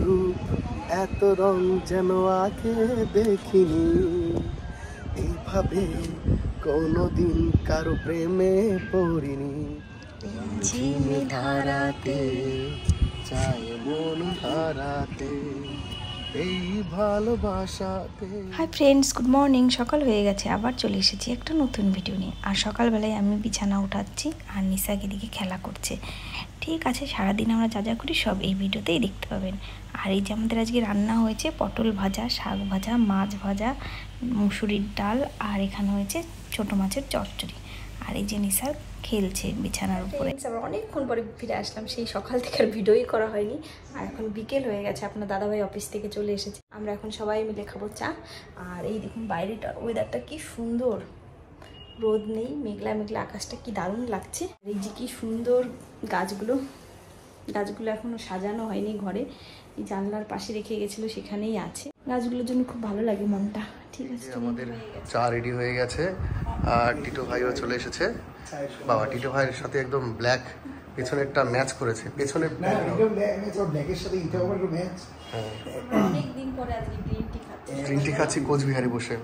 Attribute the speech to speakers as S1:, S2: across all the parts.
S1: রূপ এত রং যেন আগে দেখিনি, এইভাবে কোনোদিন কারো প্রেমে পড়িনি। ঝিমি ধারাতে চায় মন হারাতে এই ভালোবাসাতে।
S2: Hi friends, good morning. সকাল হয়ে গেছে, আবার চলে এসেছি একটা নতুন ভিডিও নিয়ে। আর সকালবেলায় আমি বিছানা উঠাচ্ছি আর নিশাক এদিকে খেলা করছে। ঠিক আছে, সারাদিন আমরা যা যা করি সব এই ভিডিওতেই দেখতে পাবেন। আর এই যে আমাদের আজকে রান্না হয়েছে পটল ভাজা, শাক ভাজা, মাছ ভাজা, মুসুরির ডাল, আর এখানে হয়েছে ছোটো মাছের চচ্চড়ি। আর এই যে নিশাক খেলছে বিছানার উপরে। আমরা অনেকক্ষণ পরে ফিরে আসলাম, সেই সকাল থেকে আর ভিডিওই করা হয়নি। আর এখন বিকেল হয়ে গেছে, আপনার দাদাভাই অফিস থেকে চলে এসেছে। আমরা এখন সবাই মিলে খাবো চা। আর এই দেখুন বাইরেটা ওয়েদারটা কি সুন্দর, রোদ নেই, মেঘলা মেঘলা আকাশটা কি দারুণ লাগছে। এই যে কি সুন্দর গাছগুলো এখনো সাজানো হয়নি ঘরে, এই জানলার পাশে রেখে গেছিল সেখানেই আছে। গাছগুলোর জন্য খুব ভালো লাগে মনটা। ঠিক আছে,
S1: আমাদের চা রেডি হয়ে গেছে আর টিটো ভাইও চলে এসেছে। বাবা, টিটো ভাইয়ের সাথে একদম ব্ল্যাক পেছনেরটা ম্যাচ করেছে। পেছনে
S2: অনেকদিন পরে আজকে
S1: গ্রিন টি খাচ্ছি কোচবিহারে বসে।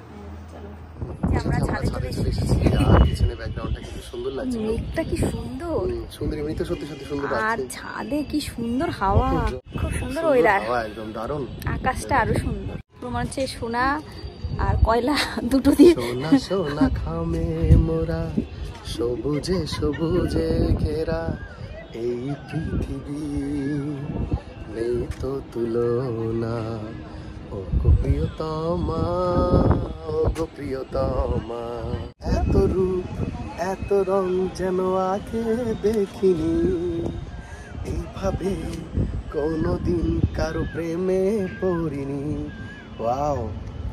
S2: আর ছাদে কি সুন্দর হাওয়া, খুব সুন্দর ওয়েদার,
S1: একদম দারুণ।
S2: আকাশটা আরো সুন্দর, প্রমাণ হচ্ছে সোনা আর কয়লা দুটো দিয়ে
S1: সোনা সোনা খামে মোরা, সবুজে সবুজে ঘেরা এই পৃথিবী, নেই তো তুলনা। ও গো প্রিয়তমা, ও গো প্রিয়তমা, এত রূপ এত রং যেন আগে দেখিনি, এইভাবে কোনোদিন কারো প্রেমে পড়িনি। ওয়াও,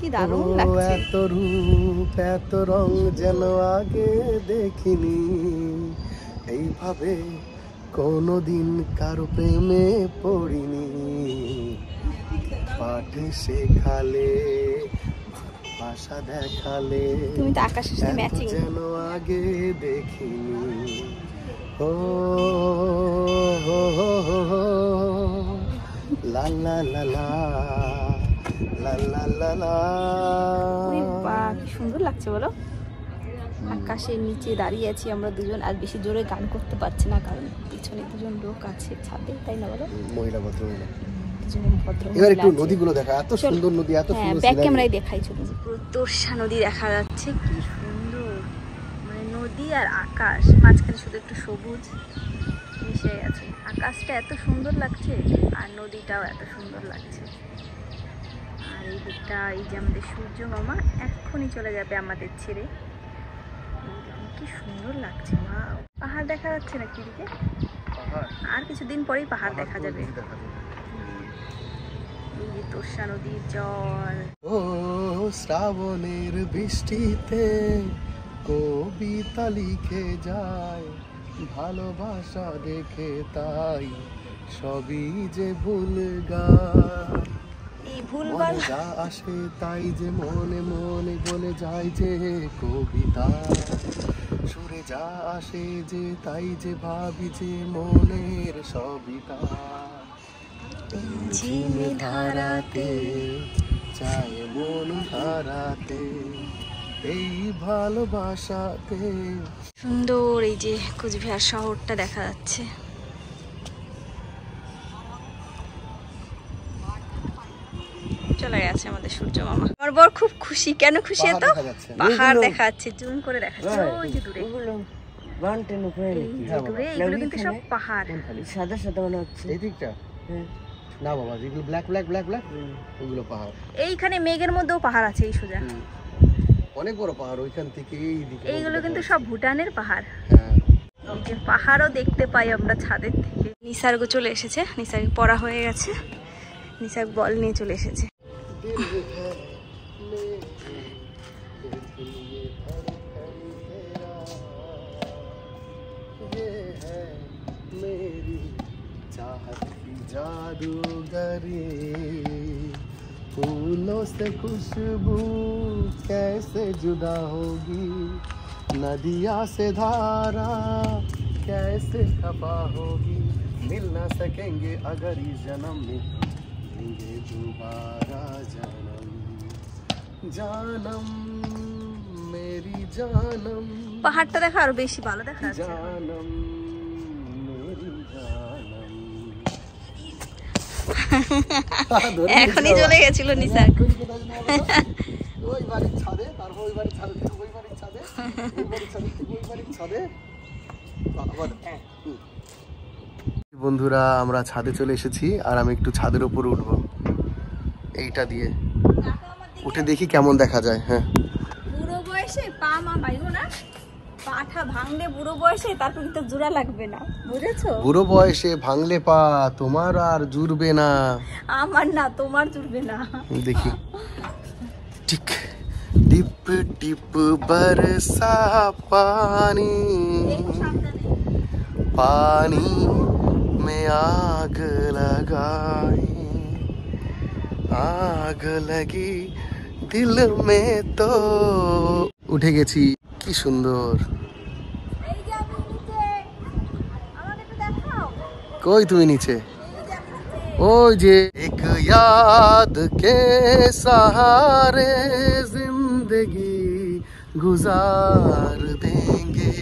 S2: কি দারুণ লাগছে।
S1: এত রূপ এত রং যেন আগে দেখিনি, এইভাবে কোনোদিন কারো প্রেমে পড়িনি। পাঠে শেখালে, ভাষা দেখালে,
S2: তুমি তো আকাশের সাথে ম্যাচিং,
S1: যেন আগে দেখিনি। ও লা লা লা লা লা লা লা লা।
S2: কি সুন্দর লাগছে বলো। আকাশের নিচে দাঁড়িয়ে আছি আমরা দুজন, আর বেশি জোরে গান করতে পারছি না কারণ পিছনে দুজন লোক আছে ছাদে, তাই না বলো?
S1: মহিলা ভদ্রমহিলা।
S2: এবার একটু
S1: নদীগুলো দেখা, এত সুন্দর নদী, এত সুন্দর।
S2: ব্যাক ক্যামেরায় দেখাই, চলো। পুরো তোরসা নদী দেখা যাচ্ছে, কি সুন্দর, মানে নদী আর আকাশ মাঝখানে শুধু একটু সবুজ মিশে গেছে। আকাশটা এত সুন্দর লাগছে আর নদীটাও এত সুন্দর লাগছে। আর এই দিকটা, এই যে আমাদের সূর্য মামা এক্ষুনি চলে যাবে আমাদের ছেড়ে। কি সুন্দর লাগছে, ওয়াও। পাহাড় দেখা যাচ্ছে না কি দিকে? আর কিছুদিন পরেই পাহাড় দেখা যাবে। এই যে তোরসা নদীর জল।
S1: ও শ্রাবণের বৃষ্টিতে কবিতা লিখে যায়, ভালোবাসা দেখে তাই সবই যে ভুল গায়।
S2: এই ভুলবার
S1: যা আসে তাই যে মনে মনে বলে যায় যে কবিতা, সুরে যা আসে যে তাই যে ভাবি যে মনের সবিতা। ঝিমি ধারাতে চায় মন হারাতে এই ভালোবাসাতে।
S2: সুন্দর এই যে কোচবিহার শহরটা দেখা যাচ্ছে। চলে গেছে আমাদের সূর্য মামা। আমার বর খুব খুশি। কেন খুশি? এত পাহাড় দেখা যাচ্ছে, জুম করে দেখা যাচ্ছে ওই যে দূরে। এগুলো কিন্তু সব পাহাড়,
S1: সাদা সাদা মনে হচ্ছে এই দিকটা। না বাবা, যেগুলো ব্ল্যাক ব্ল্যাক ব্ল্যাক ব্ল্যাক ওগুলো পাহাড়।
S2: এইখানে মেঘের মধ্যেও পাহাড় আছে, এই সোজা
S1: অনেক বড় পাহাড় ওইখান থেকে এইদিকে।
S2: এইগুলো কিন্তু সব ভুটানের পাহাড়। এই যে পাহাড়ও দেখতে পাই আমরা ছাদের থেকে। নিসার্গ চলে এসেছে, নিসার্গ পড়া হয়ে গেছে, নিসার্গ বল নিয়ে চলে এসেছে।
S1: जादूगरी फूलों से खुशबू कैसे जुदा होगी, नदिया से धारा कैसे खफा होगी, मिल ना सकेंगे अगर इस जन्म में लेंगे दोबारा जन्म जानम मेरी जानम
S2: পাহাড়টা দেখা আরো বেশি ভালো দেখা যাচ্ছে
S1: जानम मेरी जानम
S2: এখনই চলে গেছিল নিসার
S1: ওই বাড়ির ছাদে তারপর ওই বাড়ির ছাদে থেকে ওই বাড়ির ছাদে ওই বাড়ির ছাদে থেকে ওই বাড়ির ছাদে বন্ধুরা আমরা ছাদে চলে এসেছি আর আমি একটু ছাদের উপর উঠবো এইটা দিয়ে উঠে দেখি কেমন দেখা যায়। হ্যাঁ
S2: বুড়ো বয়সে পা মা বাইবো না পাঠা ভাঙলে বুড়ো বয়সে তারপর কিন্তু জোড়া লাগবে না বুঝেছো
S1: বুড়ো বয়সে ভাঙলে পা তোমার আর জুড়বে না
S2: আমার না তোমার জুড়বে না
S1: দেখি टिक टिप टिप बरसा पानी पानी में आग लगाई आग लगी दिल में तो उठे गेছি কি সুন্দর
S2: এই যে আমি নিচে আমাকে একটু দেখাও
S1: কই তুমি নিচে ओए जे एक याद के सहारे जिंदगी गुजार देंगे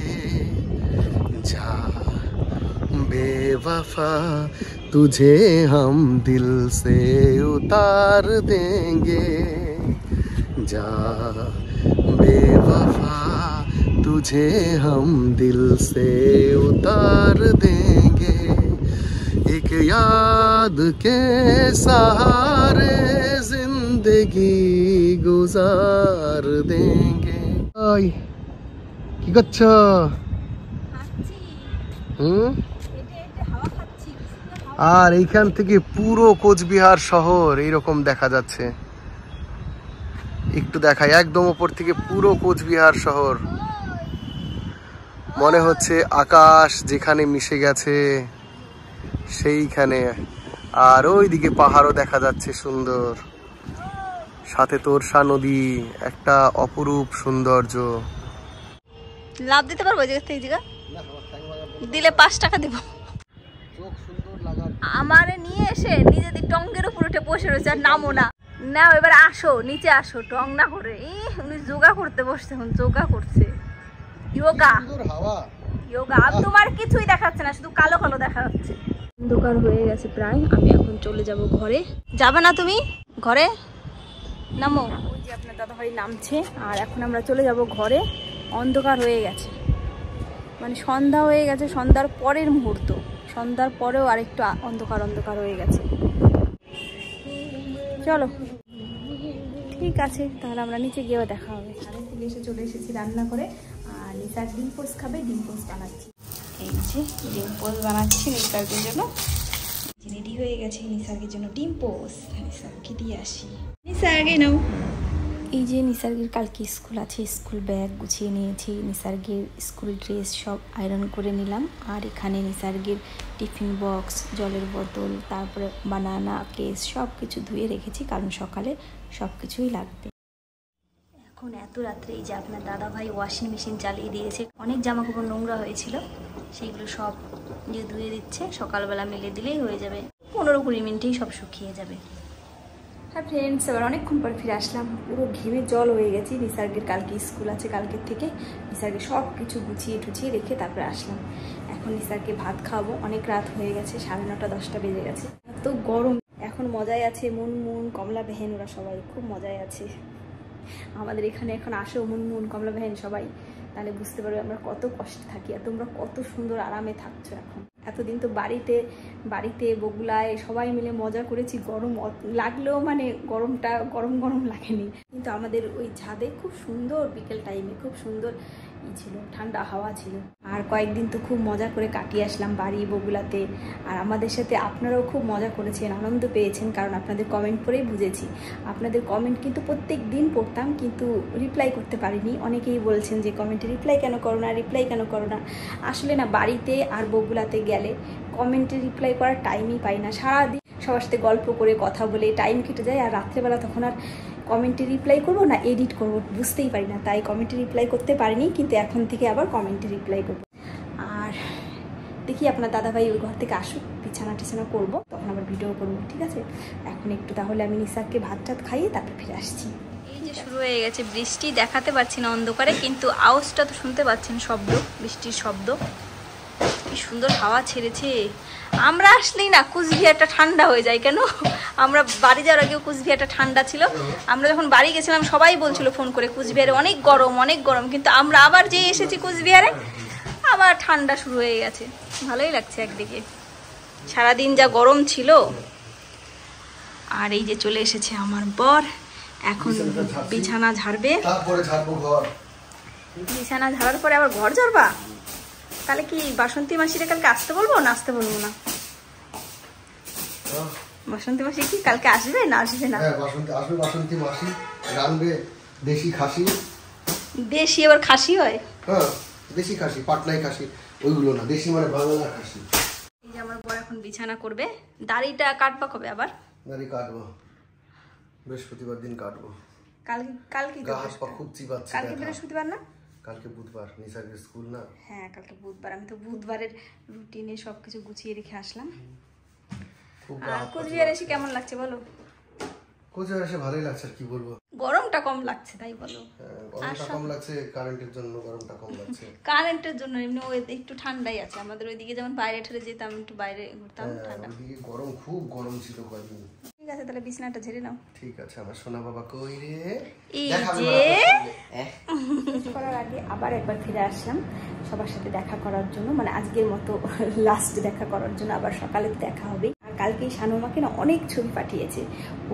S1: जा बेवफा तुझे हम दिल से उतार देंगे जा बेवफा तुझे हम दिल से उतार देंगे एक याद के सहारे जिंदगी गुजार देंगे ओय কি করছো
S2: খাচ্ছি
S1: হুম
S2: এটা এটা হাওয়া খাচ্ছি
S1: আর এইখান থেকে পুরো কোচবিহার শহর এইরকম দেখা যাচ্ছে একটু দেখাই একদম উপর থেকে পুরো কোচবিহার শহর মনে হচ্ছে আকাশ যেখানে মিশে গেছে সেইখানে আর ওইদিকে পাহাড়ও দেখা যাচ্ছে সুন্দর সাথে তোরসা নদী একটা অপরূপ সৌন্দর্য
S2: লাভ দিতে পারবো এই জায়গা থেকে জায়গা দিলে 5 টাকা দেব আমারে নিয়ে এসে নিজেদের টঙ্গের উপর উঠে বসে রয়েছে আর নামো না না এবার আসো নিচে আসো টং না করে উনি যোগা করতে বসছে এখন যোগা করছে যোগা
S1: হাওয়া
S2: যোগা আর তোমার কিছুই দেখাচ্ছে না শুধু কালো কালো দেখা যাচ্ছে অন্ধকার হয়ে গেছে প্রায় আমি এখন চলে যাব ঘরে যাবে না তুমি ঘরে নামো ওই যে আপনার দাদাভাই নামছে আর এখন আমরা চলে যাব ঘরে অন্ধকার হয়ে গেছে মানে সন্ধ্যা হয়ে গেছে সন্ধ্যার পরের মুহূর্ত সন্ধ্যার পরেও আরেকটু অন্ধকার অন্ধকার হয়ে গেছে চলো ঠিক আছে তাহলে আমরা নিচে গিয়েও দেখা হবে ছাদের থেকে এসে চলে এসেছি রান্না করে আর নিসার ডিম পোস্ট খাবে ডিম পোস্ট বানাচ্ছি এই যে ডিম পোস্ট বানাচ্ছি নিসার্গের জন্য রেডি হয়ে গেছে নিসার্গের জন্য ডিম পোস্ট নিসার্গকে দিয়ে আসি নিসার্গে নাও এই যে নিসার্গের কালকে স্কুল আছে স্কুল ব্যাগ গুছিয়ে নিয়েছি নিসার্গের স্কুল ড্রেস সব আয়রন করে নিলাম আর এখানে নিসার্গের টিফিন বক্স জলের বোতল তারপরে বানানা কেস সব কিছু ধুয়ে রেখেছি কারণ সকালে সব কিছুই লাগবে এখন এত রাত্রে এই যে আপনার দাদাভাই ওয়াশিং মেশিন চালিয়ে দিয়েছে অনেক জামা কাপড় নোংরা হয়েছিল সেইগুলো সব দিয়ে ধুয়ে দিচ্ছে সকালবেলা মেলে দিলেই হয়ে যাবে 15-20 মিনিটেই সব শুকিয়ে যাবে হ্যাঁ ফ্রেন্ডস এবার অনেকক্ষণ পর ফিরে আসলাম পুরো ঘেমে জল হয়ে গেছি নিসার্গের কালকে স্কুল আছে কালকের থেকে নিসার্গে সব কিছু গুছিয়ে টুছিয়ে রেখে তারপরে আসলাম এখন নিসার্গকে ভাত খাওয়াবো অনেক রাত হয়ে গেছে 9:30-10টা বেজে গেছে এত গরম এখন মজায় আছে মুনমুন কমলা বেহেন ওরা সবাই খুব মজায় আছে আমাদের এখানে এখন আসো মুনমুন কমলা বেহেন সবাই তাহলে বুঝতে পারবে আমরা কত কষ্টে থাকি আর তোমরা কত সুন্দর আরামে থাকছো এখন এতদিন তো বাড়িতে বগুলায় সবাই মিলে মজা করেছি গরম লাগলেও মানে গরমটা গরম লাগেনি কিন্তু আমাদের ওই ছাদে খুব সুন্দর বিকেল টাইমে খুব সুন্দর ছিল ঠান্ডা হাওয়া ছিল আর কয়েকদিন তো খুব মজা করে কাটিয়ে আসলাম বাড়ি বগুলাতে আর আমাদের সাথে আপনারাও খুব মজা করেছেন আনন্দ পেয়েছেন কারণ আপনাদের কমেন্ট পড়েই বুঝেছি আপনাদের কমেন্ট কিন্তু প্রত্যেক দিন পড়তাম কিন্তু রিপ্লাই করতে পারিনি অনেকেই বলছেন যে কমেন্টে রিপ্লাই কেন করো না আসলে না বাড়িতে আর বগুলাতে গেলে কমেন্টে রিপ্লাই করার টাইমই পাই না সারাদিন সবার সাথে গল্প করে কথা বলে টাইম কেটে যায় আর রাত্রেবেলা তখন আর কমেন্টে রিপ্লাই করবো না এডিট করবো বুঝতেই পারি না তাই কমেন্টে রিপ্লাই করতে পারিনি কিন্তু এখন থেকে আবার কমেন্টে রিপ্লাই করবো আর দেখি আপনার দাদাভাই ওই ঘর থেকে আসুক, বিছানা টিছানা করবো, তখন আবার ভিডিও করবো, ঠিক আছে? এখন একটু তাহলে আমি নিসাকে ভাত টাত খাইয়ে তারপর ফিরে আসছি। এই যে শুরু হয়ে গেছে বৃষ্টি, দেখাতে পারছি না অন্ধকারে, কিন্তু আওয়াজটা তো শুনতে পাচ্ছেন, শব্দ, বৃষ্টির শব্দ। কি সুন্দর হাওয়া ছেড়েছে। আমরা আসলেই না কুচবিহারটা ঠান্ডা হয়ে যায় কেন? আমরা বাড়ি যাওয়ার আগেও কুচবিহারটা ঠান্ডা ছিল। আমরা যখন বাড়ি গেছিলাম সবাই বলছিল ফোন করে কুচবিহারে অনেক গরম, অনেক গরম, কিন্তু আমরা আবার যে এসেছি কুচবিহারে আবার ঠান্ডা শুরু হয়ে গেছে। ভালোই লাগছে একদিকে, সারাদিন যা গরম ছিল। আর এই যে চলে এসেছে আমার বর, এখন বিছানা ঝাড়বে,
S1: তারপরে ঝাড়বো ঘর।
S2: বিছানা ঝাড়ার পরে আবার ঘর ঝাড়বা? তাহলে কি বাসন্তী মাসিরে কালকে আসতে বলবো না আসতে বলবো না? বাসন্তী মাসি কি কালকে আসবে না আসবে না?
S1: হ্যাঁ বাসন্তী আসবে, বাসন্তী মাসি রানবে দেশি খাসি।
S2: দেশি আবার খাসি হয়?
S1: হ্যাঁ দেশি খাসি, পাটনাই খাসি, ওইগুলো না, দেশি মানে বাংলা খাসি।
S2: এই যে আমার বর এখন বিছানা করবে। দাড়িটা কাটবা কবে আবার?
S1: দাড়ি কাটবো বৃহস্পতিবার দিন কাটবো।
S2: কালকে কালকে
S1: গা হাত পা খুব চিবাচ্ছে।
S2: কালকে বৃহস্পতিবার না?
S1: কালকে বুধবার, নিসার্গের স্কুল না।
S2: হ্যাঁ কালকে বুধবার, আমি তো বুধবারের রুটিনে সবকিছু গুছিয়ে রেখে আসলাম। আর কোচবিহার এসে কেমন লাগছে বলো?
S1: কোচবিহার এসে ভালোই লাগছে, আর কি বলবো,
S2: গরমটা কম লাগছে তাই বলো।
S1: গরমটা কম লাগছে, কারেন্টের জন্য গরমটা কম লাগছে।
S2: কারেন্টের জন্য এমনি একটু ঠান্ডাই আছে। আমাদের ওইদিকে যেমন বাইরে ঠেলে যেতাম, একটু বাইরে ঘুরতাম, ঠান্ডা।
S1: ওইদিকে গরম, খুব গরম ছিল কয়েকদিন।
S2: ঠিক আছে তাহলে বিছানাটা ঝেড়ে নাও।
S1: ঠিক আছে আমার সোনা বাবা কই রে?
S2: এই যে করার আগে আবার একবার ফিরে আসলাম সবার সাথে দেখা করার জন্য, মানে আজকের মতো লাস্ট দেখা করার জন্য। আবার সকালে দেখা হবে। আর কালকে শানুমাকে না অনেক ছবি পাঠিয়েছে,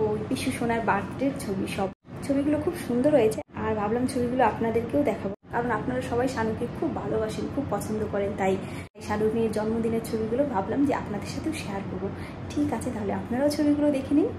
S2: ওই পিসু সোনার বার্থডের ছবি, সব ছবিগুলো খুব সুন্দর হয়েছে। আর ভাবলাম ছবিগুলো আপনাদেরকেও দেখাবো, কারণ আপনারা সবাই শানুকে খুব ভালোবাসেন, খুব পছন্দ করেন। তাই শানুর মেয়ের জন্মদিনের ছবিগুলো ভাবলাম যে আপনাদের সাথেও শেয়ার করবো। ঠিক আছে তাহলে আপনারাও ছবিগুলো দেখে নিন।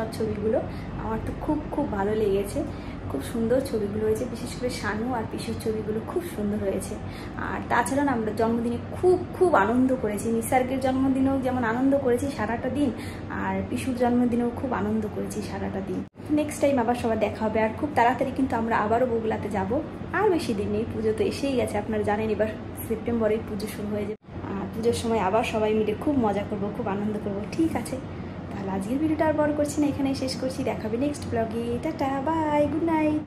S2: সব ছবিগুলো আমার তো খুব খুব ভালো লেগেছে, খুব সুন্দর ছবিগুলো হয়েছে। বিশেষ করে শানু আর পিসুর ছবিগুলো খুব সুন্দর হয়েছে। আর তাছাড়া আমরা জন্মদিনে খুব খুব আনন্দ করেছি। নিসার্গের জন্মদিনেও যেমন আনন্দ করেছি সারাটা দিন, আর পিসুর জন্মদিনেও খুব আনন্দ করেছি সারাটা দিন। নেক্সট টাইম আবার সবার দেখা হবে। আর খুব তাড়াতাড়ি কিন্তু আমরা আবারও বগুলাতে যাব। আর বেশি দিন নেই, পুজো তো এসেই গেছে, আপনারা জানেন এবার সেপ্টেম্বরেই পুজো শুরু হয়ে যাবে। আর পুজোর সময় আবার সবাই মিলে খুব মজা করব, খুব আনন্দ করব। ঠিক আছে তাহলে আজকের ভিডিওটা আর বড় করছি না, এখানেই শেষ করছি। দেখাবে নেক্সট ব্লগে। Tata, bye, good night.